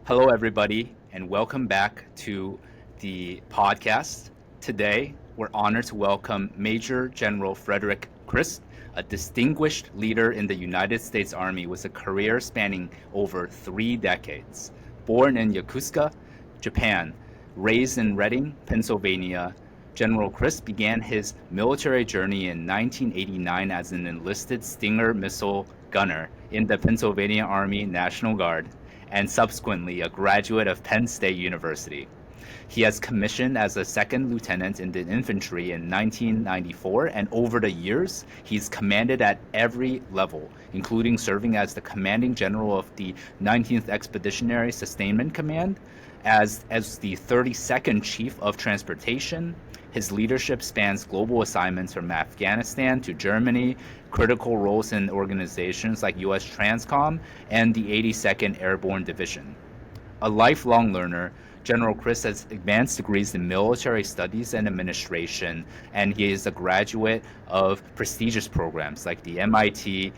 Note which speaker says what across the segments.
Speaker 1: Hello, everybody, and welcome back to the podcast. Today, we're honored to welcome Major General Frederick Crist, a distinguished leader in the United States Army with a career spanning over 3 decades. Born in Yokosuka, Japan, raised in Reading, Pennsylvania, General Crist began his military journey in 1989 as an enlisted Stinger missile gunner in the Pennsylvania Army National Guard and subsequently a graduate of Penn State University. He has commissioned as a second lieutenant in the infantry in 1994, and over the years, he's commanded at every level, including serving as the commanding general of the 19th Expeditionary Sustainment Command, as the 32nd Chief of Transportation. His leadership spans global assignments from Afghanistan to Germany, critical roles in organizations like U.S. Transcom and the 82nd Airborne Division. A lifelong learner, General Crist has advanced degrees in military studies and administration, and he is a graduate of prestigious programs like the MIT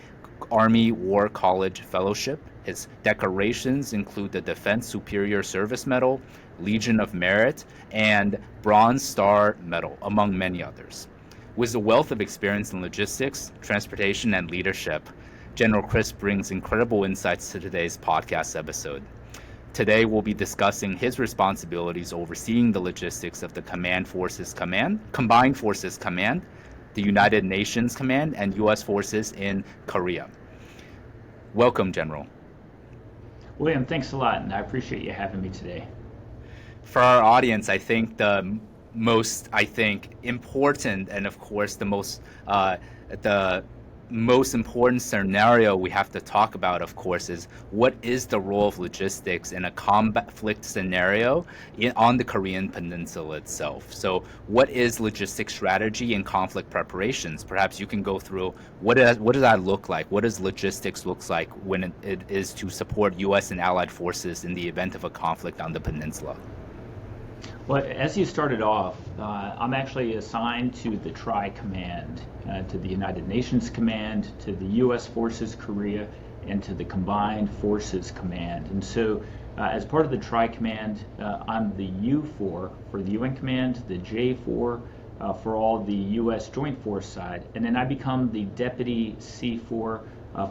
Speaker 1: Army War College Fellowship. His decorations include the Defense Superior Service Medal, Legion of Merit, and Bronze Star Medal, among many others. With a wealth of experience in logistics, transportation, and leadership, General Crist brings incredible insights to today's podcast episode. Today, we'll be discussing his responsibilities overseeing the logistics of the Combined Forces Command, the United Nations Command, and U.S. forces in Korea. Welcome, General.
Speaker 2: William, thanks a lot, and I appreciate you having me today.
Speaker 1: For our audience, I think the most important and of course the most important scenario we have to talk about, of course, is what is the role of logistics in a conflict scenario on the Korean Peninsula itself. So what is logistics strategy and conflict preparations? Perhaps you can go through what does that look like? What does logistics look like when it is to support U.S. and allied forces in the event of a conflict on the peninsula?
Speaker 2: Well, as you started off, I'm actually assigned to the Tri-Command, to the United Nations Command, to the U.S. Forces Korea, and to the Combined Forces Command. And so, as part of the Tri-Command, I'm the U4 for the UN Command, the J4 for all the U.S. Joint Force side, and then I become the Deputy C4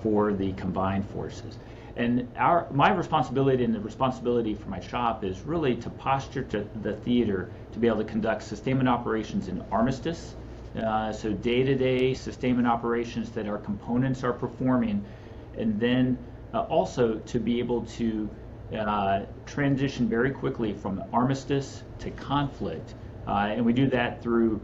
Speaker 2: for the Combined Forces. And my responsibility and the responsibility for my shop is really to posture to the theater to be able to conduct sustainment operations in armistice, so day-to-day sustainment operations that our components are performing, and then also to be able to transition very quickly from armistice to conflict. And we do that through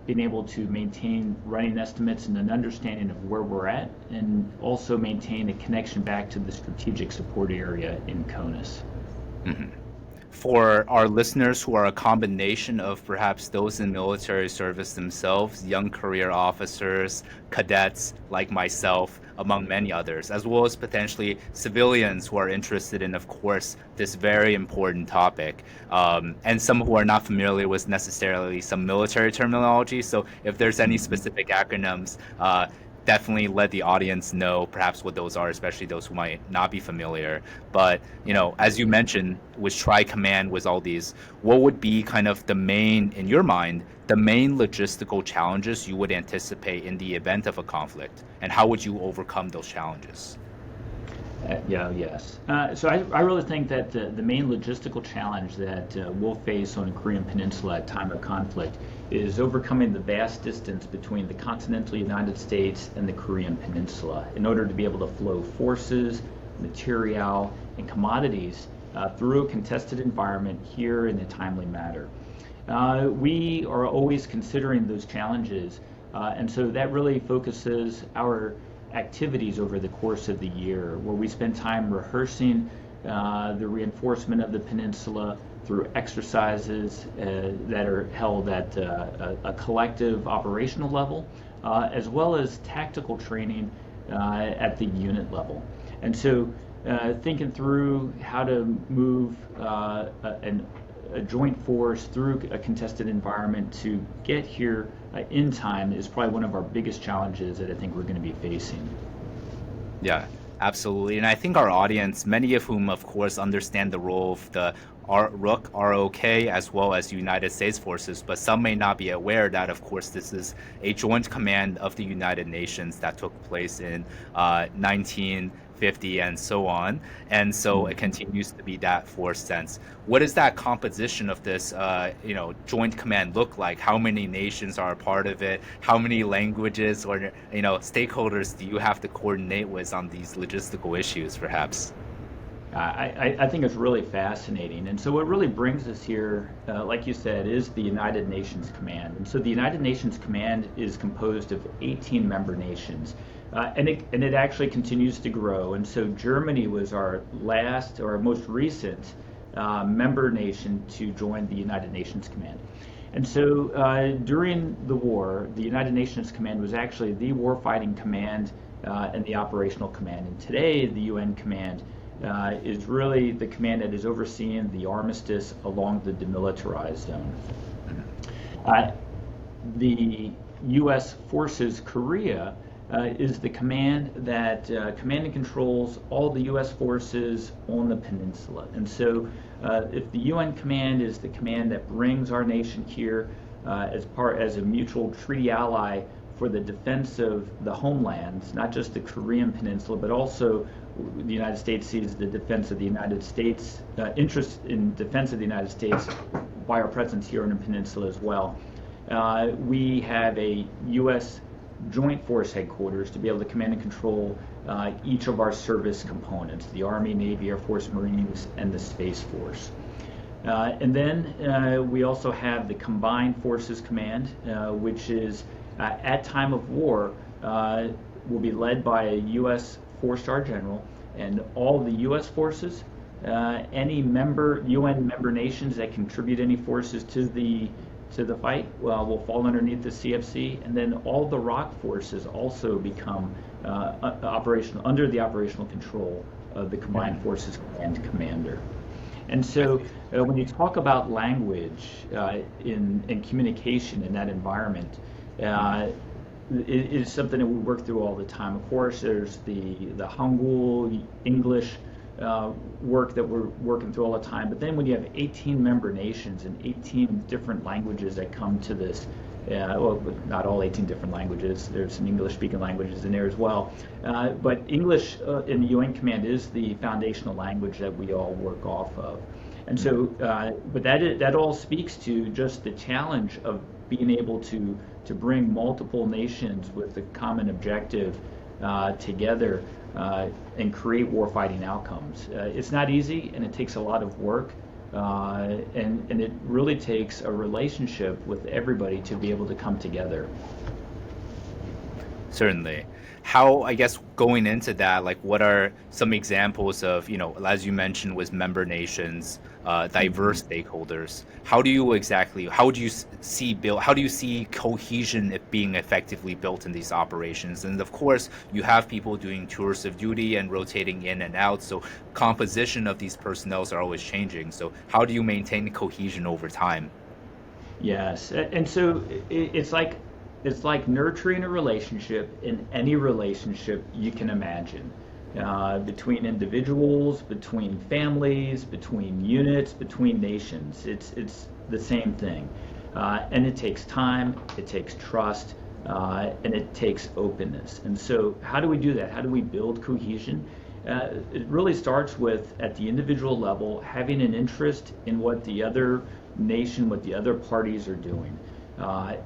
Speaker 2: being able to maintain running estimates and an understanding of where we're at, and also maintain a connection back to the strategic support area in CONUS.
Speaker 1: Mm-hmm. For our listeners who are a combination of perhaps those in military service themselves, young career officers, cadets like myself, among many others, as well as potentially civilians who are interested in, of course, this very important topic, and some who are not familiar with necessarily some military terminology. So if there's any specific acronyms, definitely let the audience know perhaps what those are, especially those who might not be familiar. But, as you mentioned, with Tri-Command, with all these, what would be kind of in your mind, the main logistical challenges you would anticipate in the event of a conflict, and how would you overcome those challenges?
Speaker 2: So I really think that the main logistical challenge that we'll face on the Korean Peninsula at time of conflict is overcoming the vast distance between the continental United States and the Korean Peninsula in order to be able to flow forces, material, and commodities through a contested environment here in a timely manner. We are always considering those challenges, and so that really focuses our activities over the course of the year, where we spend time rehearsing the reinforcement of the peninsula through exercises that are held at a collective operational level, as well as tactical training at the unit level. And so thinking through how to move a joint force through a contested environment to get here in time is probably one of our biggest challenges that I think we're going to be facing.
Speaker 1: Yeah, Absolutely. And I think our audience, many of whom, of course, understand the role of the ROK, as well as United States forces, but some may not be aware that, of course, this is a joint command of the United Nations that took place in 1950 and so on. And so it continues to be that force sense. What does that composition of this, joint command look like? How many nations are a part of it? How many languages or, stakeholders do you have to coordinate with on these logistical issues, perhaps?
Speaker 2: I think it's really fascinating. And so what really brings us here, like you said, is the United Nations Command. And so the United Nations Command is composed of 18 member nations. And it actually continues to grow. And so Germany was our most recent member nation to join the United Nations Command. And so during the war, the United Nations Command was actually the warfighting command and the operational command. And today, the UN Command is really the command that is overseeing the armistice along the demilitarized zone. The U.S. Forces Korea is the command that command and controls all the U.S. forces on the peninsula. And so if the UN Command is the command that brings our nation here as a mutual treaty ally for the defense of the homelands, not just the Korean Peninsula, but also the United States sees the defense of the United States, interest in defense of the United States by our presence here on the peninsula as well. We have a U.S. Joint Force Headquarters to be able to command and control each of our service components, the Army, Navy, Air Force, Marines, and the Space Force. And then we also have the Combined Forces Command, which is at time of war will be led by a U.S. four-star general, and all the U.S. forces, any UN member nations that contribute any forces to the fight will fall underneath the CFC, and then all the ROC forces also become operational under the operational control of the Combined Forces Command commander. And so when you talk about language in communication in that environment, it is something that we work through all the time. Of course, there's the Hangul English work that we're working through all the time. But then when you have 18 member nations and 18 different languages that come to this, well, not all 18 different languages. There's some English-speaking languages in there as well. But English in the UN Command is the foundational language that we all work off of. And so, but that all speaks to just the challenge of being able to bring multiple nations with a common objective together and create warfighting outcomes. It's not easy, and it takes a lot of work, and it really takes a relationship with everybody to be able to come together.
Speaker 1: Certainly. How, I guess, going into that, like, what are some examples of, as you mentioned, with member nations, diverse stakeholders? How do you see cohesion being effectively built in these operations? And of course, you have people doing tours of duty and rotating in and out, so composition of these personnel are always changing. So how do you maintain cohesion over time?
Speaker 2: Yes, and so it's like nurturing a relationship in any relationship you can imagine, between individuals, between families, between units, between nations. It's the same thing, and it takes time, it takes trust, and it takes openness. And so how do we do that? How do we build cohesion? It really starts with, at the individual level, having an interest in what the other nation, what the other parties are doing.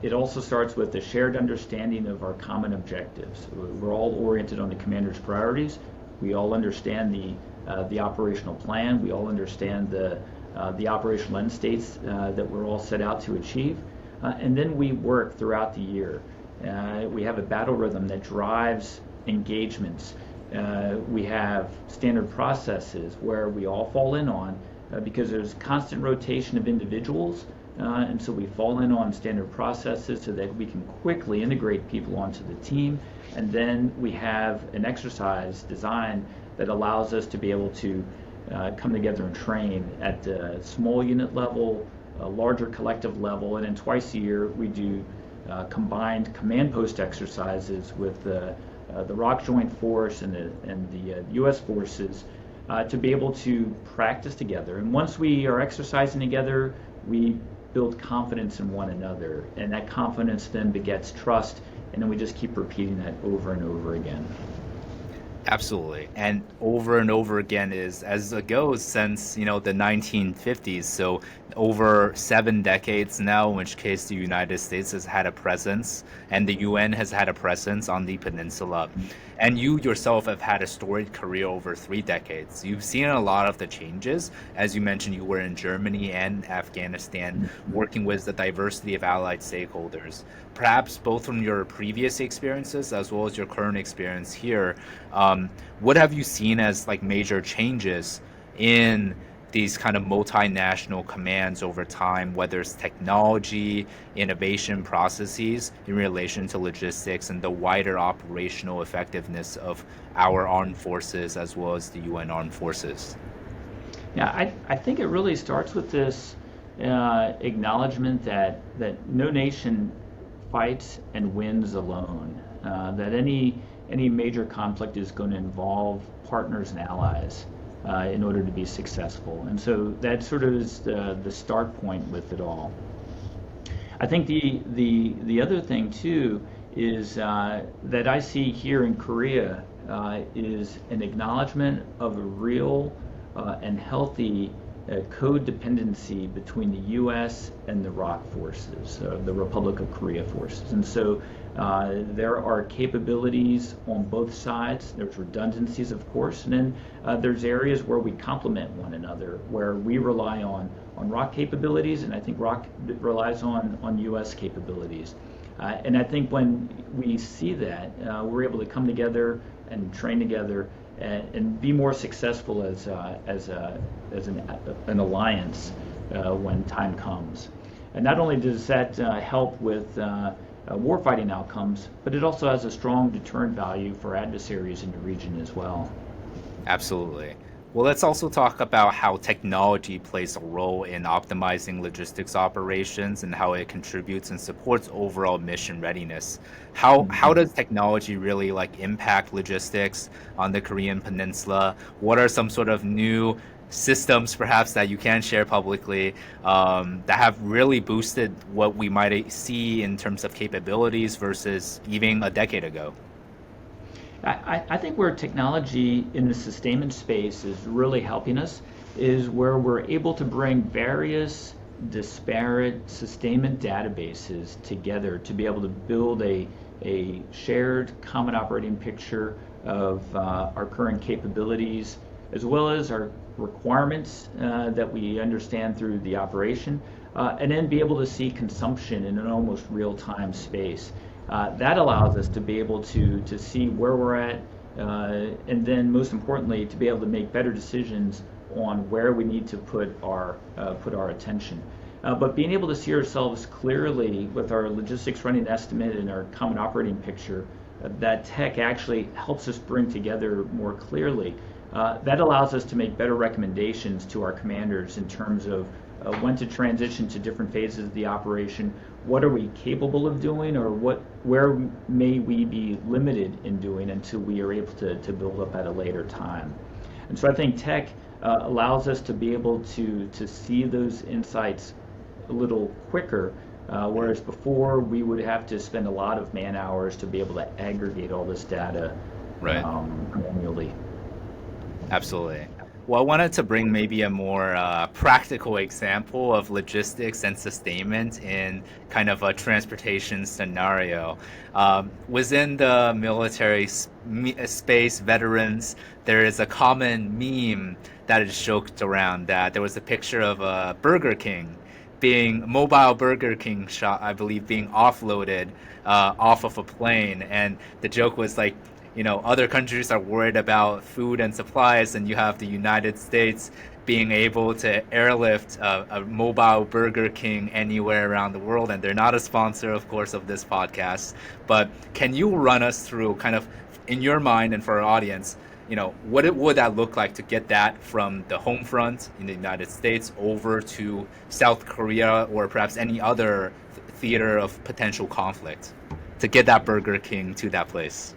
Speaker 2: It also starts with a shared understanding of our common objectives. We're all oriented on the commander's priorities. We all understand the operational plan. We all understand the operational end states that we're all set out to achieve. And then we work throughout the year. We have a battle rhythm that drives engagements. We have standard processes where we all fall in on, because there's constant rotation of individuals. And so we fall in on standard processes so that we can quickly integrate people onto the team. And then we have an exercise design that allows us to be able to come together and train at the small unit level, a larger collective level, and then twice a year we do combined command post exercises with the the ROC Joint Force and the U.S. forces to be able to practice together. And once we are exercising together, we build confidence in one another, and that confidence then begets trust, and then we just keep repeating that over and over again.
Speaker 1: Absolutely. And over again is as it goes since, the 1950s. So over 7 decades now, in which case the United States has had a presence and the UN has had a presence on the peninsula. And you yourself have had a storied career over 3 decades. You've seen a lot of the changes. As you mentioned, you were in Germany and Afghanistan working with the diversity of allied stakeholders. Perhaps both from your previous experiences as well as your current experience here, what have you seen as like major changes in these kind of multinational commands over time, whether it's technology, innovation processes in relation to logistics and the wider operational effectiveness of our armed forces as well as the UN armed forces?
Speaker 2: Yeah, I think it really starts with this acknowledgement that no nation fights and wins alone, that any major conflict is going to involve partners and allies in order to be successful. And so that sort of is the start point with it all. I think the other thing too is that I see here in Korea is an acknowledgement of a real and healthy codependency between the U.S. and the ROC forces, the Republic of Korea forces. And so there are capabilities on both sides. There's redundancies, of course, and then there's areas where we complement one another, where we rely on ROC capabilities, and I think ROC relies on U.S. capabilities. And I think when we see that, we're able to come together and train together and be more successful as an alliance when time comes. And not only does that help with warfighting outcomes, but it also has a strong deterrent value for adversaries in the region as well.
Speaker 1: Absolutely. Well, let's also talk about how technology plays a role in optimizing logistics operations and how it contributes and supports overall mission readiness. How does technology really like impact logistics on the Korean Peninsula? What are some sort of new systems perhaps that you can share publicly that have really boosted what we might see in terms of capabilities versus even a decade ago?
Speaker 2: I think where technology in the sustainment space is really helping us is where we're able to bring various disparate sustainment databases together to be able to build a shared common operating picture of our current capabilities as well as our requirements that we understand through the operation, and then be able to see consumption in an almost real-time space. That allows us to be able to see where we're at, and then most importantly, to be able to make better decisions on where we need to put our attention. But being able to see ourselves clearly with our logistics running estimate and our common operating picture, that tech actually helps us bring together more clearly. That allows us to make better recommendations to our commanders in terms of when to transition to different phases of the operation, what are we capable of doing, or where may we be limited in doing until we are able to build up at a later time. And so I think tech allows us to be able to see those insights a little quicker, whereas before we would have to spend a lot of man hours to be able to aggregate all this data manually.
Speaker 1: Absolutely. Well, I wanted to bring maybe a more practical example of logistics and sustainment in kind of a transportation scenario. Within the military space, veterans, there is a common meme that is joked around that there was a picture of a Burger King mobile Burger King shop, I believe, being offloaded off of a plane. And the joke was like, other countries are worried about food and supplies, and you have the United States being able to airlift a mobile Burger King anywhere around the world. And they're not a sponsor, of course, of this podcast. But can you run us through kind of in your mind and for our audience, what would that look like to get that from the home front in the United States over to South Korea or perhaps any other theater of potential conflict to get that Burger King to that place?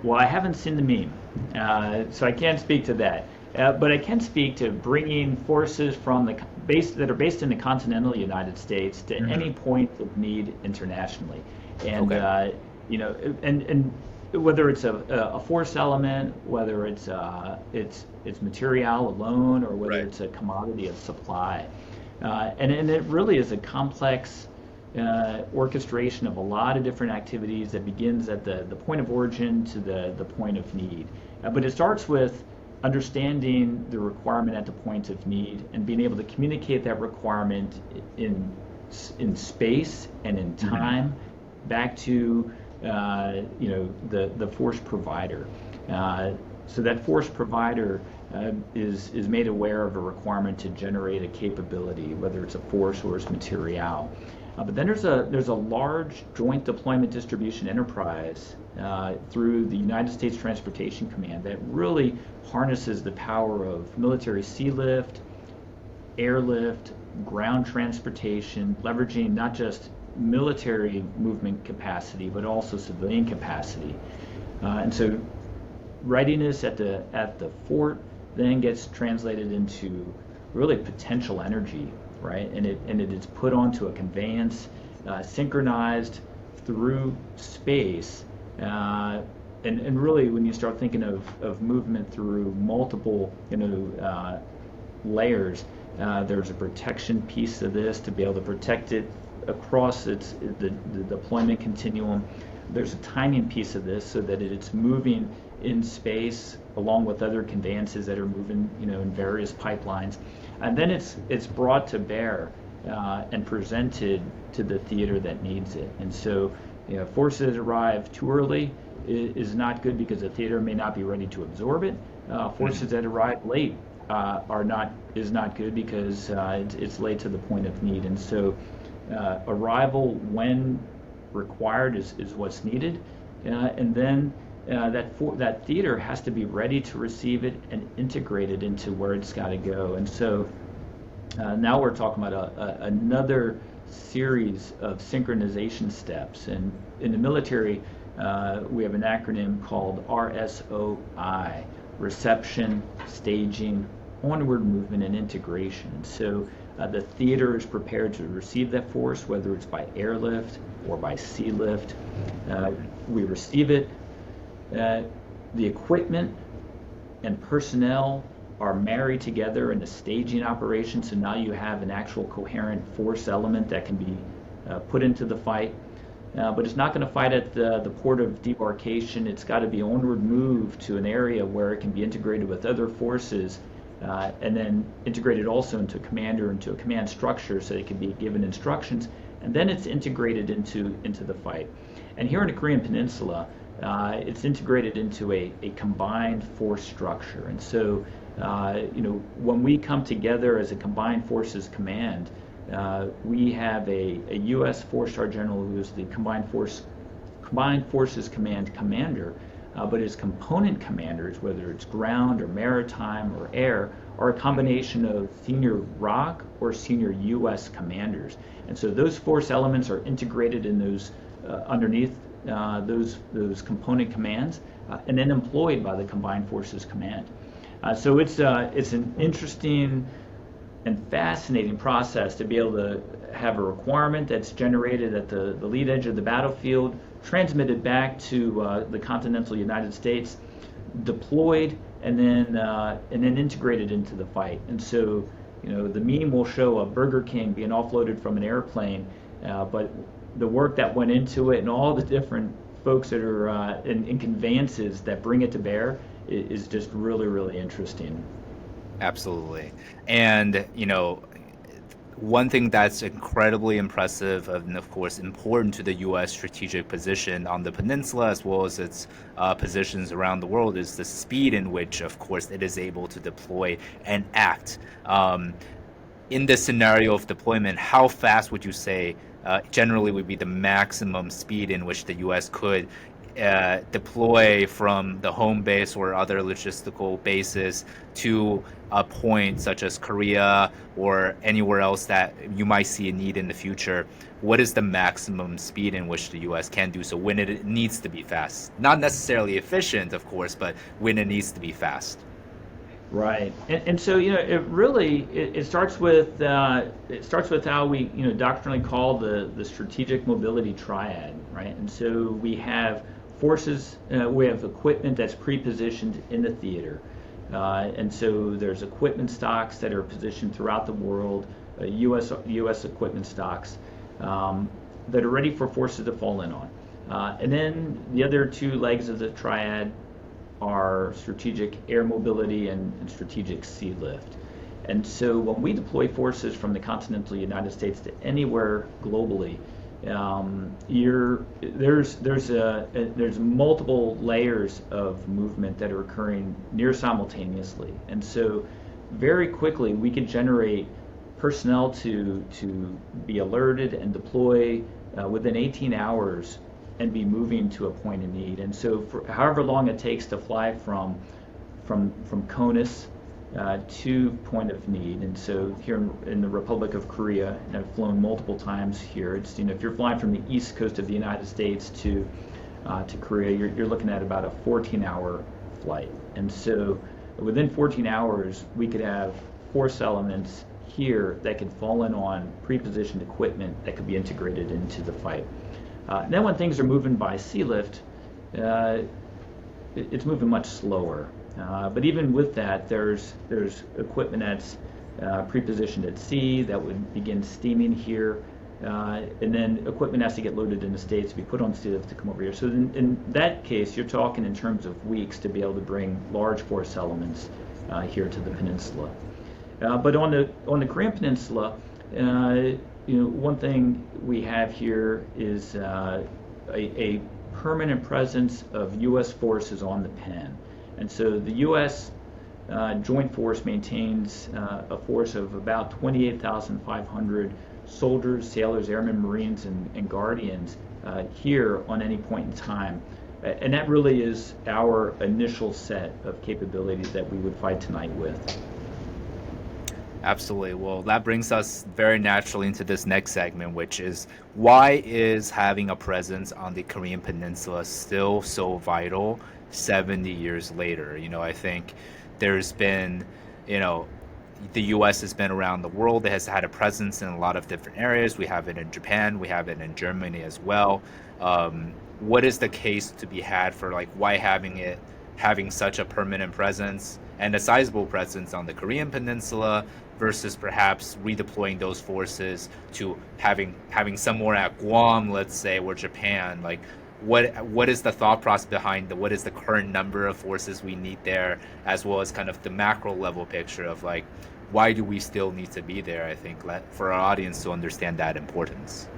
Speaker 2: Well, I haven't seen the meme, so I can't speak to that. But I can speak to bringing forces from the base that are based in the continental United States to any point of need internationally, and
Speaker 1: Okay.
Speaker 2: and whether it's a force element, whether it's material alone, or whether
Speaker 1: Right.
Speaker 2: it's a commodity of supply, and it really is a complex orchestration of a lot of different activities that begins at the point of origin to the point of need. But it starts with understanding the requirement at the point of need and being able to communicate that requirement in space and in time back to the force provider. So that force provider is made aware of a requirement to generate a capability, whether it's a force or it's material. But then there's a large joint deployment distribution enterprise through the United States Transportation Command that really harnesses the power of military sea lift, airlift, ground transportation, leveraging not just military movement capacity but also civilian capacity. And so readiness at the fort then gets translated into really potential energy, right? And it is put onto a conveyance, synchronized through space, and really when you start thinking of movement through multiple layers, there's a protection piece of this to be able to protect it across the deployment continuum. There's a timing piece of this so that it's moving in space along with other conveyances that are moving in various pipelines, and then it's brought to bear and presented to the theater that needs it. And so forces that arrive too early is not good because the theater may not be ready to absorb it. Forces that arrive late is not good because it's late to the point of need. And so arrival when required is what's needed, and then that theater has to be ready to receive it and integrate it into where it's got to go. And so now we're talking about another series of synchronization steps. And in the military, we have an acronym called RSOI: reception, staging, onward movement, and integration. And so the theater is prepared to receive that force, whether it's by airlift or by sea lift. We receive it. The equipment and personnel are married together in a staging operation, so now you have an actual coherent force element that can be put into the fight. But it's not going to fight at the port of debarkation. It's got to be onward moved to an area where it can be integrated with other forces, and then integrated also into a commander, into a command structure, so it can be given instructions, and then it's integrated into the fight. And here in the Korean Peninsula, it's integrated into a combined force structure. And so when we come together as a combined forces command, we have a U.S. four-star general who is the combined forces command commander, but his component commanders, whether it's ground or maritime or air, are a combination of senior ROC or senior U.S. commanders. And so those force elements are integrated in those underneath those component commands, and then employed by the combined forces command. So it's an interesting and fascinating process to be able to have a requirement that's generated at the lead edge of the battlefield, transmitted back to the continental United States, deployed, and then integrated into the fight. And so the meme will show a Burger King being offloaded from an airplane, but the work that went into it and all the different folks that are in conveyances that bring it to bear is just really, really interesting.
Speaker 1: Absolutely. And, one thing that's incredibly impressive and, of course, important to the U.S. strategic position on the peninsula as well as its positions around the world is the speed in which, of course, it is able to deploy and act. In this scenario of deployment, how fast would you say generally would be the maximum speed in which the U.S. could deploy from the home base or other logistical bases to a point such as Korea or anywhere else that you might see a need in the future, what is the maximum speed in which the U.S. can do so when it needs to be fast? Not necessarily efficient, of course, but when it needs to be fast.
Speaker 2: Right, and so it starts with how we doctrinally call the strategic mobility triad, right? And so we have forces, we have equipment that's pre-positioned in the theater, and so there's equipment stocks that are positioned throughout the world, U.S. equipment stocks that are ready for forces to fall in on, and then the other two legs of the triad are strategic air mobility and strategic sea lift. And so when we deploy forces from the continental United States to anywhere globally, there's multiple layers of movement that are occurring near simultaneously. And so very quickly we can generate personnel to be alerted and deploy within 18 hours and be moving to a point of need. And so for however long it takes to fly from CONUS to point of need. And so here in the Republic of Korea, and I've flown multiple times here, it's if you're flying from the east coast of the United States to Korea, you're looking at about a 14-hour flight. And so within 14 hours, we could have force elements here that could fall in on pre-positioned equipment that could be integrated into the fight. Then when things are moving by sea lift, it's moving much slower. But even with that, there's equipment that's pre-positioned at sea that would begin steaming here, and then equipment has to get loaded in the States to be put on sea lift to come over here. So in that case, you're talking in terms of weeks to be able to bring large force elements here to the peninsula. But on the Korean Peninsula, one thing we have here is a permanent presence of U.S. forces on the pen. And so the U.S. Joint Force maintains a force of about 28,500 soldiers, sailors, airmen, Marines, and Guardians here on any point in time. And that really is our initial set of capabilities that we would fight tonight with.
Speaker 1: Absolutely. Well, that brings us very naturally into this next segment, which is why is having a presence on the Korean Peninsula still so vital 70 years later? I think there's been, the U.S. has been around the world. It has had a presence in a lot of different areas. We have it in Japan. We have it in Germany as well. What is the case to be had for why having such a permanent presence and a sizable presence on the Korean Peninsula versus perhaps redeploying those forces to having somewhere at Guam, let's say, or Japan? What is the thought process behind what is the current number of forces we need there, as well as kind of the macro level picture of why do we still need to be there? I think for our audience to understand that importance.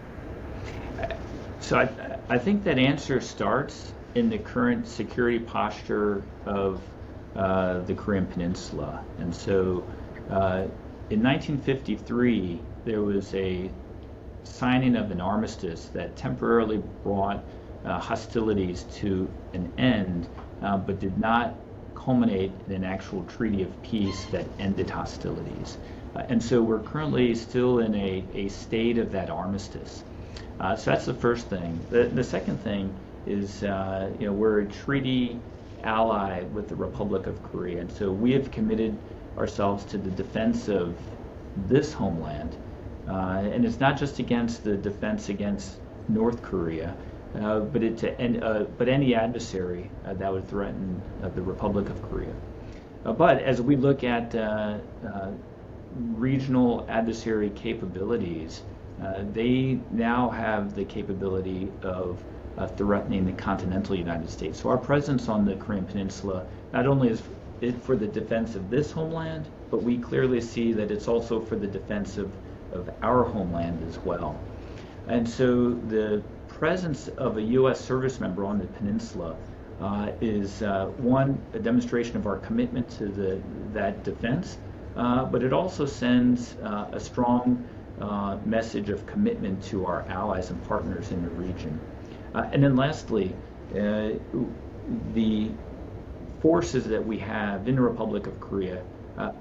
Speaker 2: So I think that answer starts in the current security posture of the Korean Peninsula. And so in 1953, there was a signing of an armistice that temporarily brought hostilities to an end, but did not culminate in an actual treaty of peace that ended hostilities. And so we're currently still in a state of that armistice. So that's the first thing. The second thing is, we're a treaty ally with the Republic of Korea, and so we have committed ourselves to the defense of this homeland, and it's not just against the defense against North Korea, but any adversary that would threaten the Republic of Korea. But as we look at regional adversary capabilities, they now have the capability of threatening the continental United States. So our presence on the Korean Peninsula not only is for the defense of this homeland, but we clearly see that it's also for the defense of our homeland as well. And so the presence of a U.S. service member on the peninsula is one, a demonstration of our commitment to that defense, but it also sends a strong message of commitment to our allies and partners in the region. And then lastly, The forces that we have in the Republic of Korea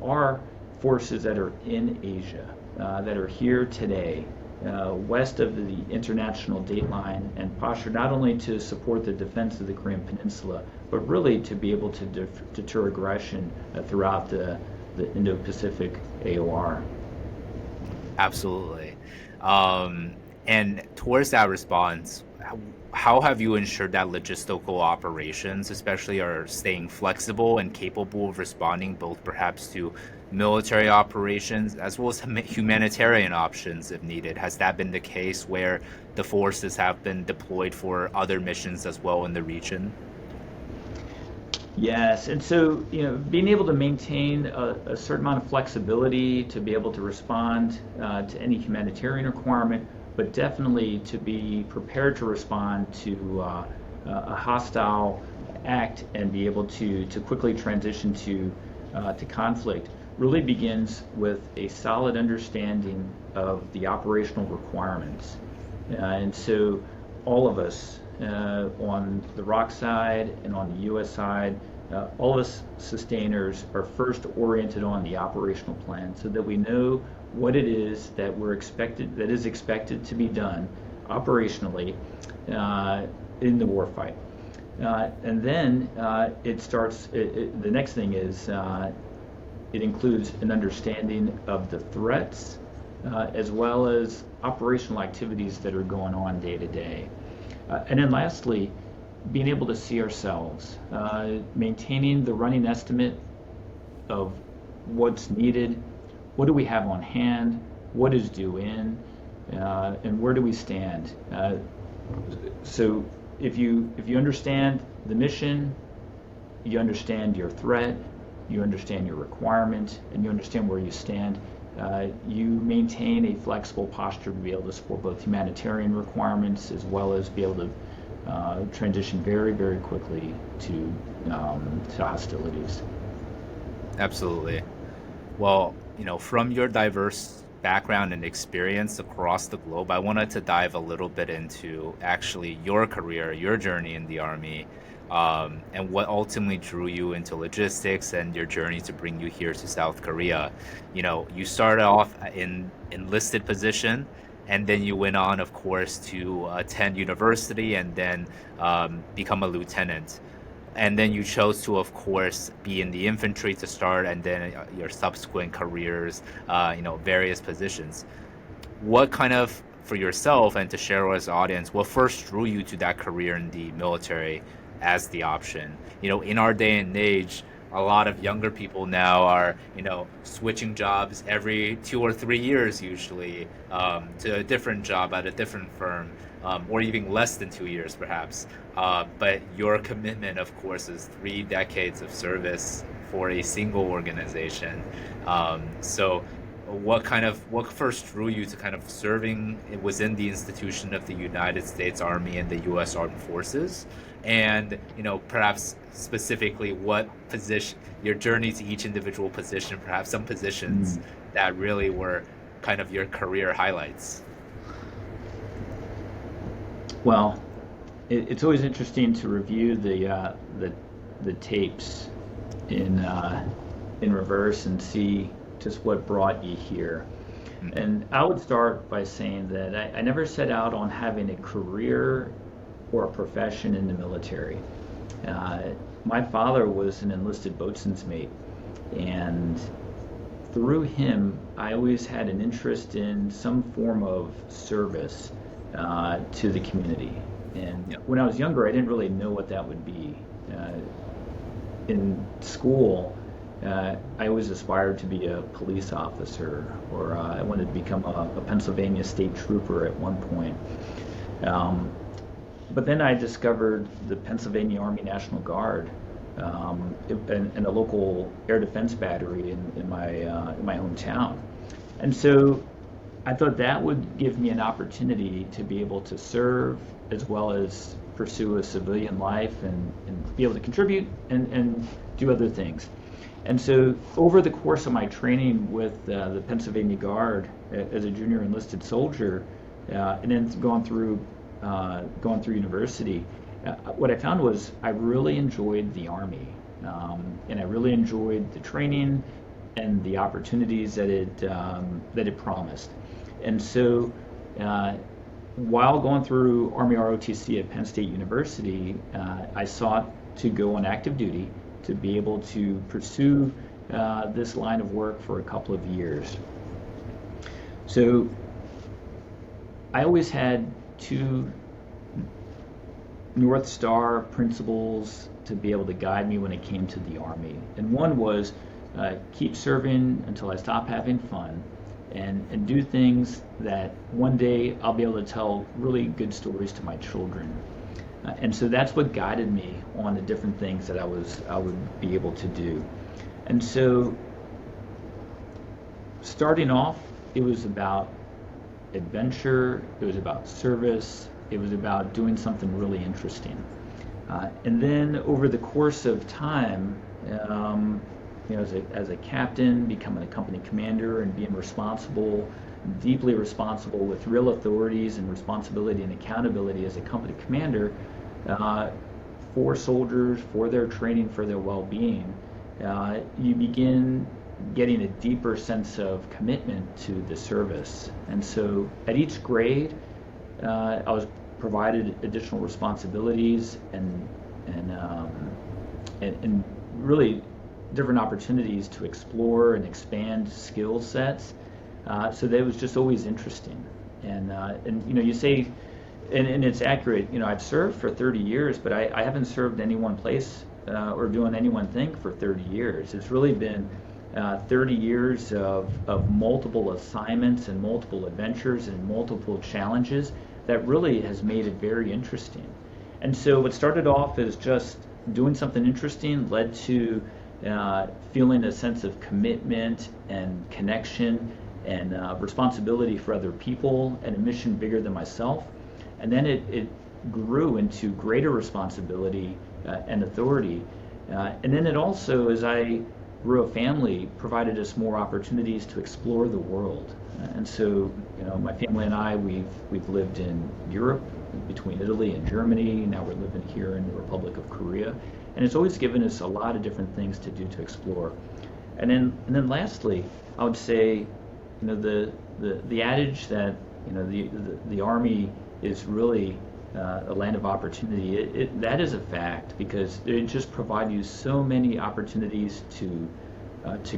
Speaker 2: are forces that are in Asia, that are here today, west of the international date line, and postured not only to support the defense of the Korean Peninsula, but really to be able to deter aggression throughout the Indo-Pacific AOR.
Speaker 1: Absolutely. And towards that response, how have you ensured that logistical operations, especially, are staying flexible and capable of responding both perhaps to military operations as well as humanitarian options if needed? Has that been the case where the forces have been deployed for other missions as well in the region?
Speaker 2: Yes, and so being able to maintain a certain amount of flexibility to be able to respond to any humanitarian requirement, but definitely to be prepared to respond to a hostile act and be able to quickly transition to conflict really begins with a solid understanding of the operational requirements. And so all of us on the ROC side and on the U.S. side, all of us sustainers are first oriented on the operational plan so that we know what it is that is expected to be done operationally in the warfight. And then the next thing is it includes an understanding of the threats as well as operational activities that are going on day to day. And then lastly, being able to see ourselves, maintaining the running estimate of what's needed, what do we have on hand, what is due in, and where do we stand. So if you understand the mission, you understand your threat, you understand your requirement, and you understand where you stand, you maintain a flexible posture to be able to support both humanitarian requirements as well as be able to transition very, very quickly to hostilities.
Speaker 1: Absolutely. Well, from your diverse background and experience across the globe, I wanted to dive a little bit into actually your career, your journey in the Army, and what ultimately drew you into logistics and your journey to bring you here to South Korea. You started off in enlisted position, and then you went on, of course, to attend university and then become a lieutenant. And then you chose to, of course, be in the infantry to start, and then your subsequent careers, various positions. What kind of, for yourself and to share with the audience, what first drew you to that career in the military as the option? In our day and age, a lot of younger people now are, switching jobs every 2 or 3 years usually to a different job at a different firm, or even less than 2 years perhaps. But your commitment, of course, is 3 decades of service for a single organization. So what first drew you to kind of serving within the institution of the United States Army and the U.S. Armed Forces? And perhaps specifically what position, your journey to each individual position, perhaps some positions that really were kind of your career highlights.
Speaker 2: Well, it's always interesting to review the tapes in reverse and see just what brought you here. And I would start by saying that I never set out on having a career or a profession in the military. My father was an enlisted boatswain's mate, and through him, I always had an interest in some form of service to the community. And when I was younger, I didn't really know what that would be. In school, I always aspired to be a police officer, or I wanted to become a Pennsylvania state trooper at one point. But then I discovered the Pennsylvania Army National Guard in a local air defense battery in my hometown. And so I thought that would give me an opportunity to be able to serve as well as pursue a civilian life and be able to contribute and do other things. And so over the course of my training with the Pennsylvania Guard as a junior enlisted soldier, and then going through university, what I found was I really enjoyed the Army, and I really enjoyed the training and the opportunities that it promised. And so, while going through Army ROTC at Penn State University, I sought to go on active duty to be able to pursue this line of work for a couple of years. So I always had two North Star principles to be able to guide me when it came to the Army. And one was keep serving until I stop having fun, and do things that one day I'll be able to tell really good stories to my children. And so that's what guided me on the different things that I would be able to do. And so starting off, it was about adventure, it was about service, it was about doing something really interesting. And then over the course of time, as a captain, becoming a company commander and being responsible, deeply responsible with real authorities and responsibility and accountability as a company commander for soldiers, for their training, for their well-being, you begin getting a deeper sense of commitment to the service. And so at each grade, I was provided additional responsibilities and really different opportunities to explore and expand skill sets. So that it was just always interesting. And you say, and it's accurate. I've served for 30 years, but I haven't served any one place or doing any one thing for 30 years. It's really been 30 years of multiple assignments and multiple adventures and multiple challenges that really has made it very interesting. And so what started off as just doing something interesting led to feeling a sense of commitment and connection and responsibility for other people and a mission bigger than myself. And then it grew into greater responsibility and authority. And then it also, as I grew a family, provided us more opportunities to explore the world. And so, my family and I, we've lived in Europe, between Italy and Germany. Now we're living here in the Republic of Korea. And it's always given us a lot of different things to do to explore. And then lastly, I would say, the adage that, the Army is really a land of opportunity, that is a fact, because it just provides you so many opportunities to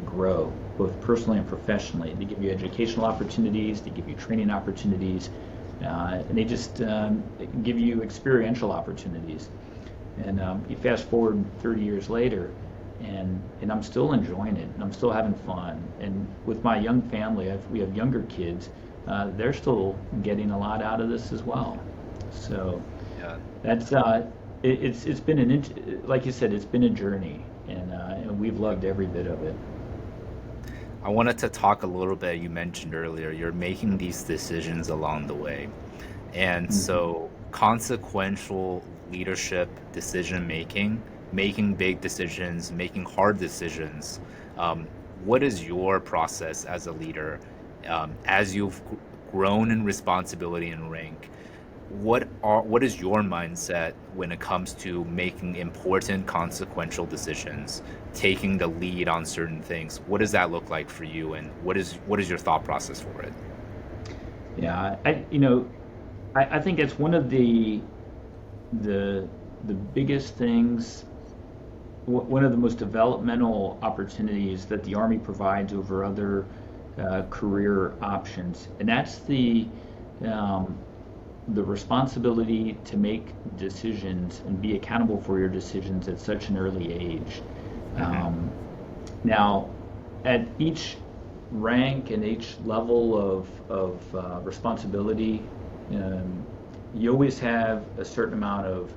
Speaker 2: grow, both personally and professionally. They give you educational opportunities, they give you training opportunities, and they just give you experiential opportunities. And you fast forward 30 years later, and I'm still enjoying it, and I'm still having fun. And with my young family, we have younger kids, they're still getting a lot out of this as well. So yeah, that's it's been like you said, it's been a journey, and we've loved every bit of it.
Speaker 1: I wanted to talk a little bit. You mentioned earlier you're making these decisions along the way, and so consequential leadership, decision making, making big decisions, making hard decisions. What is your process as a leader as you've grown in responsibility and rank? What is your mindset when it comes to making important consequential decisions, taking the lead on certain things? What does that look like for you, and what is your thought process for it?
Speaker 2: Yeah, I think it's one of the biggest things, one of the most developmental opportunities that the Army provides over other career options, and that's the responsibility to make decisions and be accountable for your decisions at such an early age. Now, at each rank and each level of responsibility, you always have a certain amount of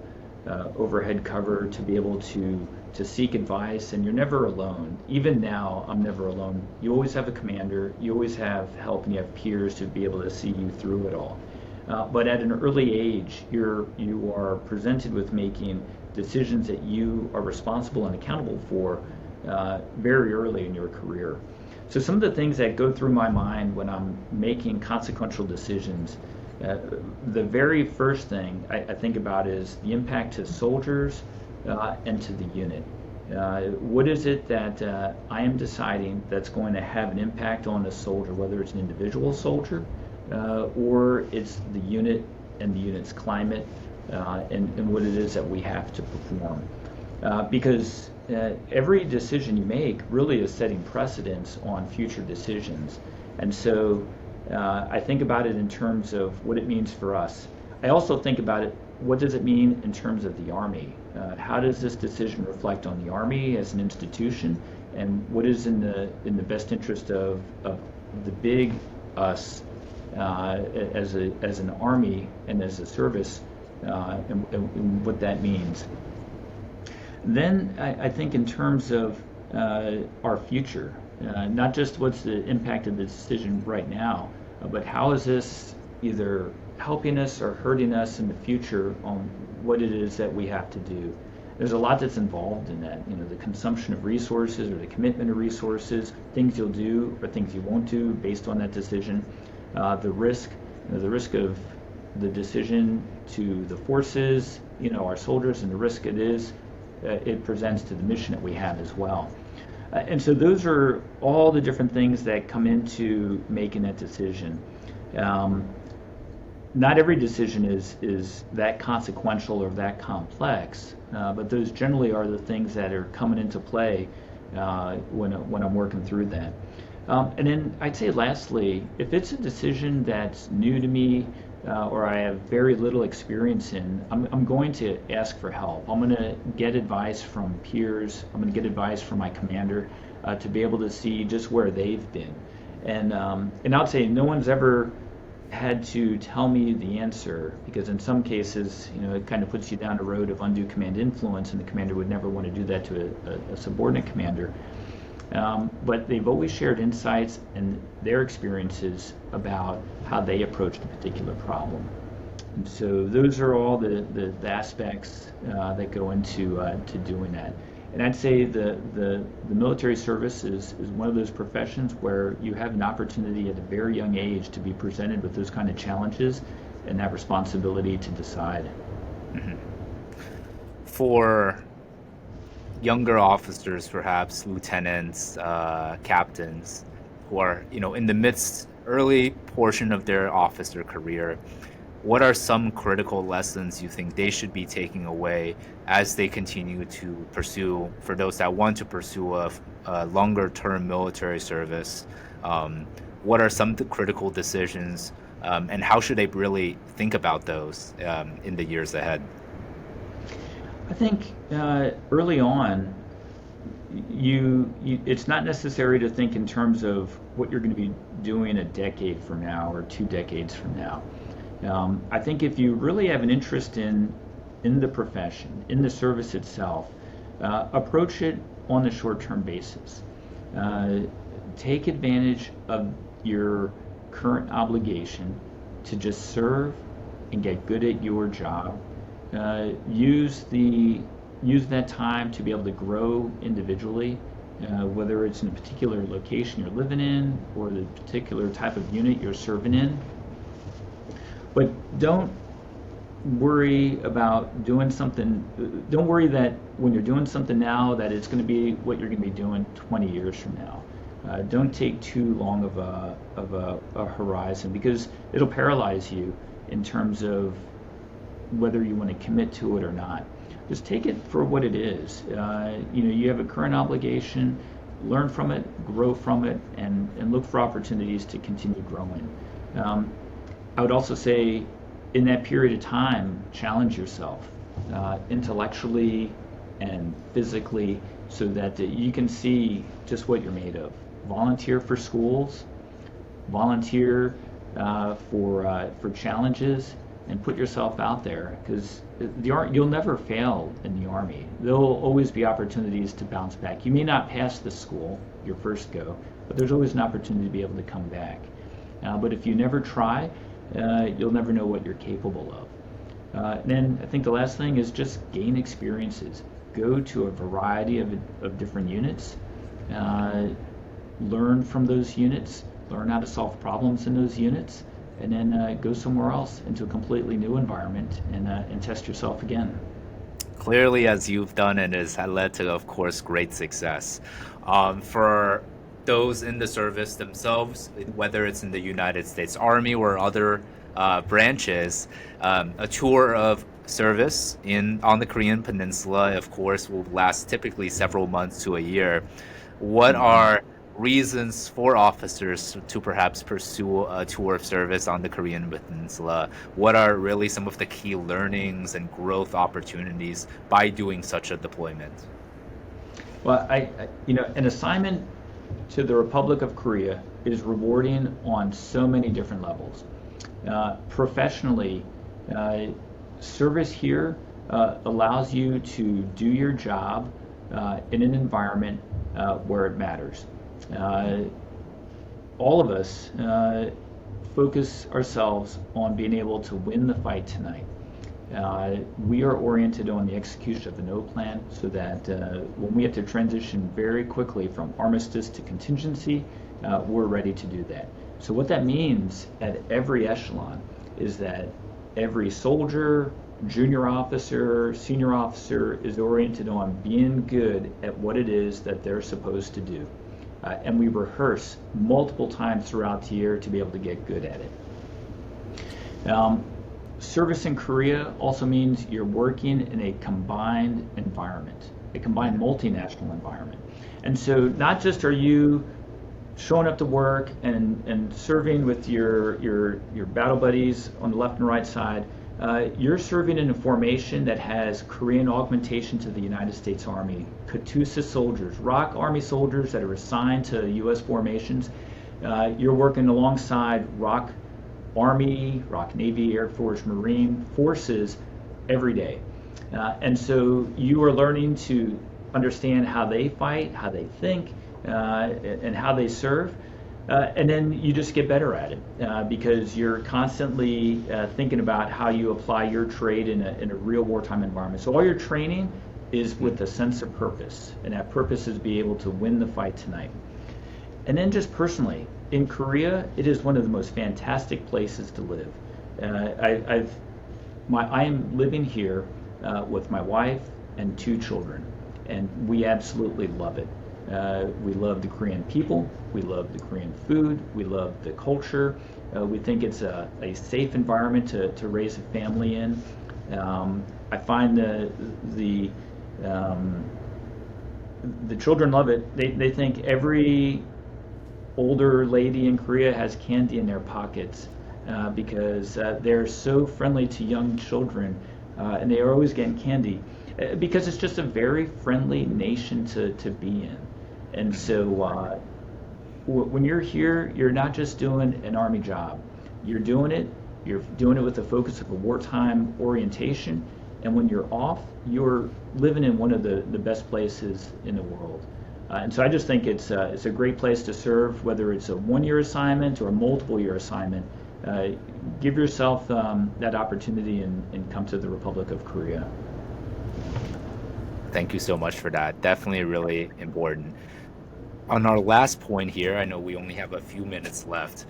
Speaker 2: overhead cover to be able to seek advice, and you're never alone. Even now, I'm never alone. You always have a commander, you always have help, and you have peers to be able to see you through it all. But at an early age, you are presented with making decisions that you are responsible and accountable for very early in your career. So some of the things that go through my mind when I'm making consequential decisions, The very first thing I think about is the impact to soldiers and to the unit. What is it that I am deciding that's going to have an impact on a soldier, whether it's an individual soldier or it's the unit and the unit's climate and what it is that we have to perform. Because every decision you make really is setting precedents on future decisions. And so I think about it in terms of what it means for us. I also think about it, what does it mean in terms of the Army? How does this decision reflect on the Army as an institution? And what is in the best interest of the big us as an Army and as a service and what that means? Then I think in terms of our future, not just what's the impact of the decision right now, but how is this either helping us or hurting us in the future on what it is that we have to do. There's a lot that's involved in that, the consumption of resources or the commitment of resources, things you'll do or things you won't do based on that decision, the risk of the decision to the forces, our soldiers, and the risk it presents to the mission that we have as well. And so those are all the different things that come into making that decision. Not every decision is that consequential or that complex, but those generally are the things that are coming into play when I'm working through that. And then I'd say lastly, if it's a decision that's new to me or I have very little experience in, I'm going to ask for help. I'm going to get advice from peers. I'm going to get advice from my commander to be able to see just where they've been. And I'd say no one's ever had to tell me the answer, because in some cases, it kind of puts you down a road of undue command influence, and the commander would never want to do that to a subordinate commander. But they've always shared insights and their experiences about how they approached a particular problem. And so those are all the aspects that go into to doing that. And I'd say the military service is one of those professions where you have an opportunity at a very young age to be presented with those kind of challenges and that responsibility to decide.
Speaker 1: Mm-hmm. For younger officers, perhaps lieutenants, captains, who are in the early portion of their officer career, what are some critical lessons you think they should be taking away as they continue to pursue, for those that want to pursue a longer-term military service? What are some critical decisions, and how should they really think about those in the years ahead?
Speaker 2: I think early on, it's not necessary to think in terms of what you're going to be doing a decade from now or 2 decades from now. I think if you really have an interest in the profession, in the service itself, approach it on a short-term basis. Take advantage of your current obligation to just serve and get good at your job. Use that time to be able to grow individually, whether it's in a particular location you're living in or the particular type of unit you're serving in. But don't worry about doing something. Don't worry that when you're doing something now that it's going to be what you're going to be doing 20 years from now. Don't take too long of a horizon, because it'll paralyze you in terms of whether you want to commit to it or not. Just take it for what it is. You have a current obligation. Learn from it, grow from it, and look for opportunities to continue growing. I would also say, in that period of time, challenge yourself intellectually and physically, so that you can see just what you're made of. Volunteer for schools, volunteer for challenges, and put yourself out there, because you'll never fail in the Army. There'll always be opportunities to bounce back. You may not pass the school your first go, but there's always an opportunity to be able to come back. But if you never try, you'll never know what you're capable of. Then I think the last thing is just gain experiences. Go to a variety of different units. Learn from those units. Learn how to solve problems in those units. and then go somewhere else into a completely new environment and test yourself again.
Speaker 1: Clearly, as you've done, it has led to, of course, great success. For those in the service themselves, whether it's in the United States Army or other branches, a tour of service on the Korean Peninsula, of course, will last typically several months to a year. What
Speaker 2: Mhm.
Speaker 1: are reasons for officers to perhaps pursue a tour of service on the Korean Peninsula? What are really some of the key learnings and growth opportunities by doing such a deployment?
Speaker 2: Well, an assignment to the Republic of Korea is rewarding on so many different levels. Professionally, uh, service here allows you to do your job in an environment where it matters. Uh, all of us focus ourselves on being able to win the fight tonight. We are oriented on the execution of the no plan so that when we have to transition very quickly from armistice to contingency, we're ready to do that. So what that means at every echelon is that every soldier, junior officer, senior officer is oriented on being good at what it is that they're supposed to do. And we rehearse multiple times throughout the year to be able to get good at it. Service in Korea also means you're working in a combined environment, a combined multinational environment. And so not just are you showing up to work and serving with your battle buddies on the left and right side, you're serving in a formation that has Korean augmentation to the United States Army, KATUSA soldiers, ROC Army soldiers that are assigned to U.S. formations. You're working alongside ROC Army, ROC Navy, Air Force, Marine forces every day. And so you are learning to understand how they fight, how they think, and how they serve. And then you just get better at it because you're constantly thinking about how you apply your trade in a real wartime environment. So all your training is with a sense of purpose, and that purpose is be able to win the fight tonight. And then just personally, in Korea, it is one of the most fantastic places to live. I am living here with my wife and 2 children, and we absolutely love it. We love the Korean people, we love the Korean food, we love the culture. We think it's a safe environment to raise a family in. I find the children love it. They think every older lady in Korea has candy in their pockets because they're so friendly to young children and they are always getting candy because it's just a very friendly nation to be in. And so when you're here, you're not just doing an Army job. You're doing it with the focus of a wartime orientation. And when you're off, you're living in one of the best places in the world. And so I just think it's a great place to serve, whether it's a 1-year assignment or a multiple-year assignment. Give yourself that opportunity and come to the Republic of Korea.
Speaker 1: Thank you so much for that. Definitely really important. On our last point here, I know we only have a few minutes left.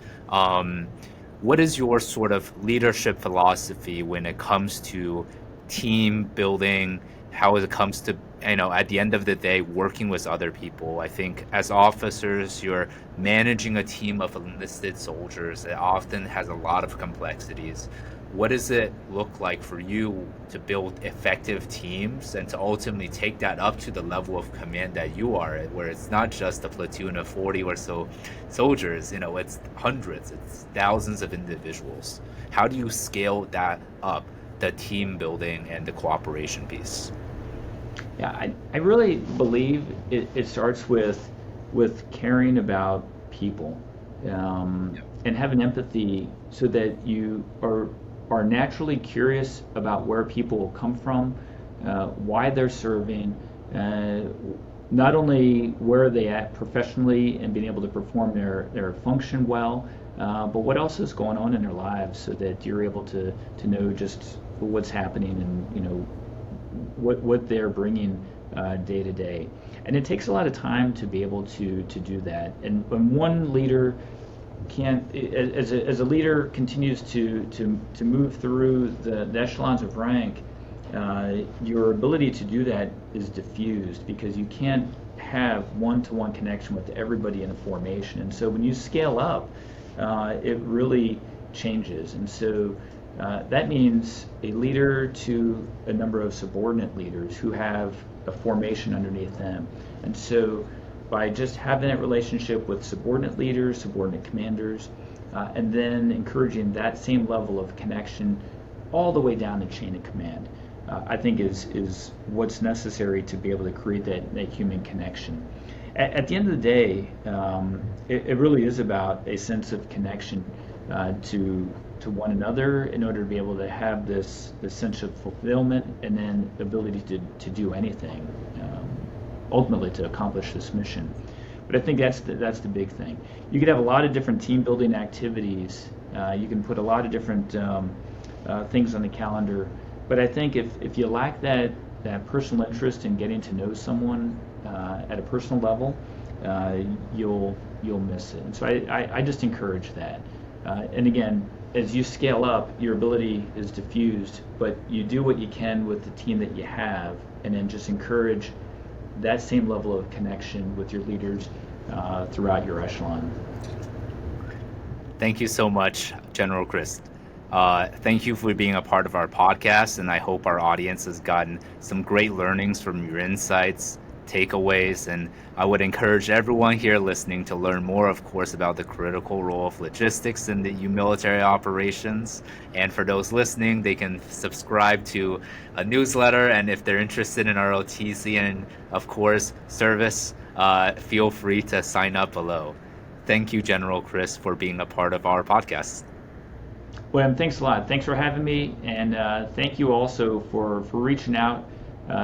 Speaker 1: What is your sort of leadership philosophy when it comes to team building, how it comes to, at the end of the day, working with other people? I think as officers, you're managing a team of enlisted soldiers. It often has a lot of complexities. What does it look like for you to build effective teams and to ultimately take that up to the level of command that you are at, where it's not just a platoon of 40 or so soldiers, it's hundreds, it's thousands of individuals. How do you scale that up, the team building and the cooperation piece?
Speaker 2: Yeah, I really believe it starts with caring about people and having empathy so that you are naturally curious about where people come from, why they're serving, not only where are they at professionally and being able to perform their function well, but what else is going on in their lives so that you're able to know just what's happening and what they're bringing day to day. And it takes a lot of time to be able to do that. And when one leader as a leader continues to move through the echelons of rank, your ability to do that is diffused because you can't have one-to-one connection with everybody in a formation. And so when you scale up, it really changes. And so that means a leader to a number of subordinate leaders who have a formation underneath them. And so by just having that relationship with subordinate leaders, subordinate commanders, and then encouraging that same level of connection all the way down the chain of command, I think is what's necessary to be able to create that human connection. At the end of the day, it really is about a sense of connection to one another in order to be able to have this sense of fulfillment and then the ability to do anything, ultimately to accomplish this mission. But I think that's the big thing. You could have a lot of different team building activities. You can put a lot of different things on the calendar. But I think if you lack that personal interest in getting to know someone at a personal level, you'll miss it. And so I just encourage that. And again, as you scale up, your ability is diffused, but you do what you can with the team that you have, and then just encourage that same level of connection with your leaders throughout your echelon.
Speaker 1: Thank you so much, General Crist. Thank you for being a part of our podcast, and I hope our audience has gotten some great learnings from your insights, takeaways, and I would encourage everyone here listening to learn more, of course, about the critical role of logistics in the military operations. And for those listening, they can subscribe to a newsletter, and if they're interested in ROTC and, of course, service, feel free to sign up below. Thank you, General Crist, for being a part of our podcast.
Speaker 2: Well, thanks a lot. Thanks for having me, and thank you also for reaching out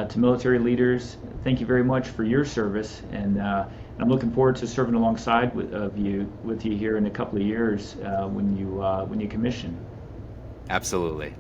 Speaker 2: to military leaders. Thank you very much for your service, and I'm looking forward to serving alongside with you here in a couple of years when you commission.
Speaker 1: Absolutely.